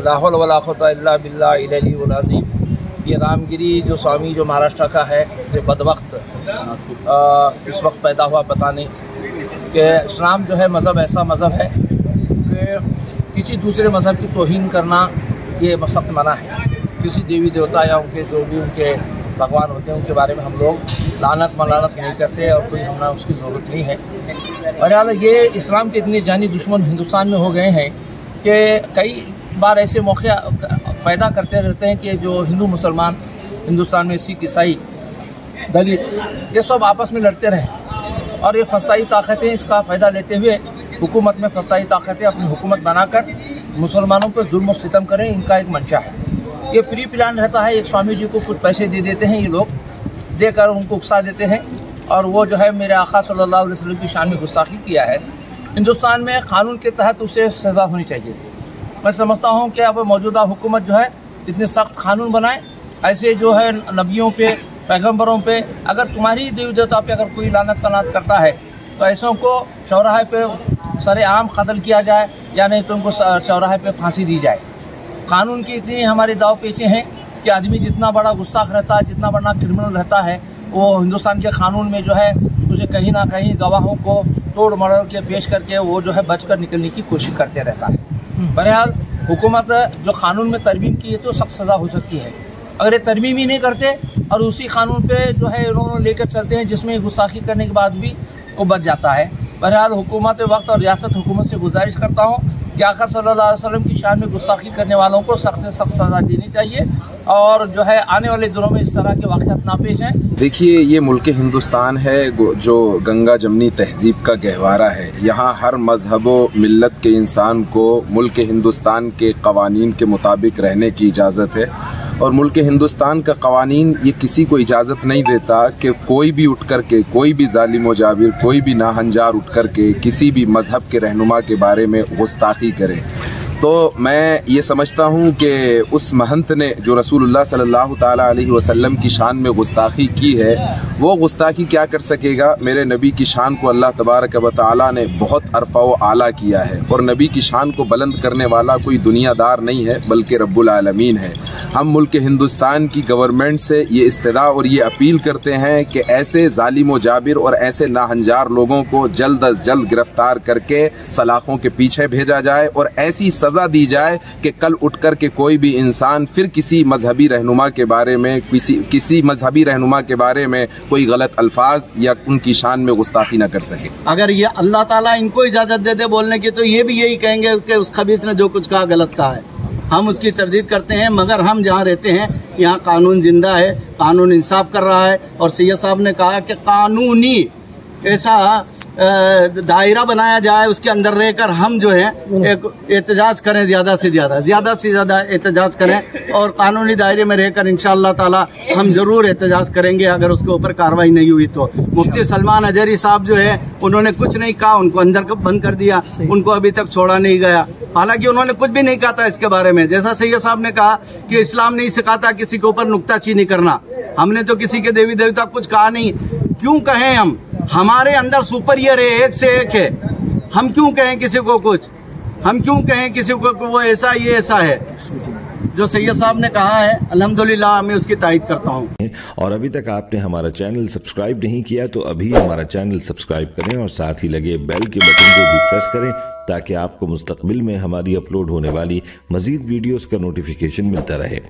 ला हौल वला कुव्वता इल्ला बिल्लाहिल अलीयुल अज़ीम। ये रामगिरी जो स्वामी जो महाराष्ट्र का है, ये बदवक्त इस वक्त पैदा हुआ पता नहीं कि इस्लाम जो है मज़हब ऐसा मज़हब है कि किसी दूसरे मज़हब की तौहीन करना ये सख्त मना है। किसी देवी देवता या उनके जो भी उनके भगवान होते हैं उनके बारे में हम लोग लानत मलानत नहीं करते और कोई हमें उसकी ज़रूरत नहीं है। और यार ये इस्लाम के इतने जानी दुश्मन हिंदुस्तान में हो गए हैं कि कई बार ऐसे मौके पैदा करते रहते हैं कि जो हिंदू मुसलमान हिंदुस्तान में सिख ईसाई दलित ये सब आपस में लड़ते रहें और ये फसाई ताकतें इसका फ़ायदा लेते हुए हुकूमत में फसाई ताकतें अपनी हुकूमत बनाकर मुसलमानों पर जुल्म और सितम करें। इनका एक मंशा है। ये प्री प्लान रहता है। एक स्वामी जी को कुछ पैसे दे देते हैं, ये लोग देकर उनको उकसा देते हैं और वो जो है मेरे आका सल्लल्लाहु अलैहि वसल्लम की शान में गुस्ताखी किया है। हिंदुस्तान में कानून के तहत उसे सज़ा होनी चाहिए। मैं समझता हूँ कि अब मौजूदा हुकूमत जो है इतने सख्त कानून बनाए, ऐसे जो है नबियों पे पैगम्बरों पे अगर तुम्हारी देवी देवता पे अगर कोई लानत तनात करता है तो ऐसों को चौराहे पे सरेआम कत्ल किया जाए या नहीं तो उनको चौराहे पे फांसी दी जाए। कानून की इतनी हमारे दाव पेचे हैं कि आदमी जितना बड़ा गुस्ताख रहता है, जितना बड़ा क्रिमिनल रहता है, वो हिंदुस्तान के कानून में जो है उसे कहीं ना कहीं गवाहों को तोड़ मरोड़ के पेश करके वो जो है बचकर निकलने की कोशिश करते रहता है। बहरहाल हुकूमत जो कानून में तरमीम की है तो सख्त सज़ा हो सकती है। अगर ये तरमीम ही नहीं करते और उसी कानून पे जो है इन्होंने लेकर चलते हैं जिसमें गुस्ताखी करने के बाद भी वो बच जाता है। बहरहाल हुकूमत वक्त और रियासत हुकूमत से गुजारिश करता हूँ कि आका सल्लल्लाहु अलैहि वसल्लम की शान में गुस्ताखी करने वालों को सख्त से सख्त सज़ा देनी चाहिए और जो है आने वाले दिनों में इस तरह के वाक़यात ना पेश हैं। देखिए, ये मुल्क हिंदुस्तान है जो गंगा जमनी तहजीब का गहवारा है। यहाँ हर मजहब मिल्लत के इंसान को मुल्क हिंदुस्तान के कवानीन के मुताबिक रहने की इजाज़त है और मुल्क हिंदुस्तान का कवानीन ये किसी को इजाज़त नहीं देता कि कोई भी उठ कर के, कोई भी जालिम व जाबिर, कोई भी नाहंजार उठ कर के किसी भी मजहब के रहनुमा के बारे में गुस्ताखी करे। तो मैं ये समझता हूँ कि उस महंत ने जो रसूलुल्लाह सल्लल्लाहु ताला अलैहि वसल्लम की शान में गुस्ताखी की है, वो गुस्ताखी क्या कर सकेगा। मेरे नबी की शान को अल्लाह तबारक व तआला ने बहुत अरफ़ा व आला किया है और नबी की शान को बुलंद करने वाला कोई दुनियादार नहीं है बल्कि रब्बुल आलमीन है। हम मुल्क हिंदुस्तान की गवर्नमेंट से ये इस्तदा और ये अपील करते हैं कि ऐसे जालिम व जाबिर और ऐसे नाहंजार लोगों को जल्द अज जल्द गिरफ्तार करके सलाखों के पीछे भेजा जाए और ऐसी सज़ा दी जाए कि कल उठकर के कोई भी इंसान फिर किसी मजहबी रहनुमा के बारे में किसी मजहबी रहनुमा के बारे में कोई गलत अल्फाज या उनकी शान में गुस्ताखी न कर सके। अगर ये अल्लाह ताला इनको इजाजत दे दे बोलने की तो ये भी यही कहेंगे कि उस खबीस ने जो कुछ कहा गलत कहा है। हम उसकी तरदीद करते हैं, मगर हम जहाँ रहते हैं यहाँ कानून जिंदा है, कानून इंसाफ कर रहा है और सैयद साहब ने कहा कि कानूनी ऐसा दायरा बनाया जाए, उसके अंदर रहकर हम जो है एक एहतजाज करें, ज्यादा से ज्यादा एहतजाज करें और कानूनी दायरे में रहकर इंशाअल्लाह ताला हम जरूर एहतजाज करेंगे अगर उसके ऊपर कार्रवाई नहीं हुई तो। मुफ्ती सलमान अजहरी साहब जो है उन्होंने कुछ नहीं कहा, उनको अंदर बंद कर दिया, उनको अभी तक छोड़ा नहीं गया, हालांकि उन्होंने कुछ भी नहीं कहा था इसके बारे में। जैसा सैयद साहब ने कहा कि इस्लाम नहीं सिखाता किसी के ऊपर नुक्ताचीनी करना, हमने तो किसी के देवी देवता कुछ कहा नहीं। क्यों कहें हम, हमारे अंदर सुपरियर है, एक से एक है, हम क्यों कहें किसी को कुछ, हम क्यों कहें किसी को वो ऐसा ये ऐसा है। जो सैयद साहब ने कहा है अल्हम्दुलिल्लाह मैं उसकी तारीफ करता हूँ। और अभी तक आपने हमारा चैनल सब्सक्राइब नहीं किया तो अभी हमारा चैनल सब्सक्राइब करें और साथ ही लगे बेल के बटन को भी प्रेस करें ताकि आपको मुस्तकबिल में हमारी अपलोड होने वाली मजीद वीडियोस का नोटिफिकेशन मिलता रहे।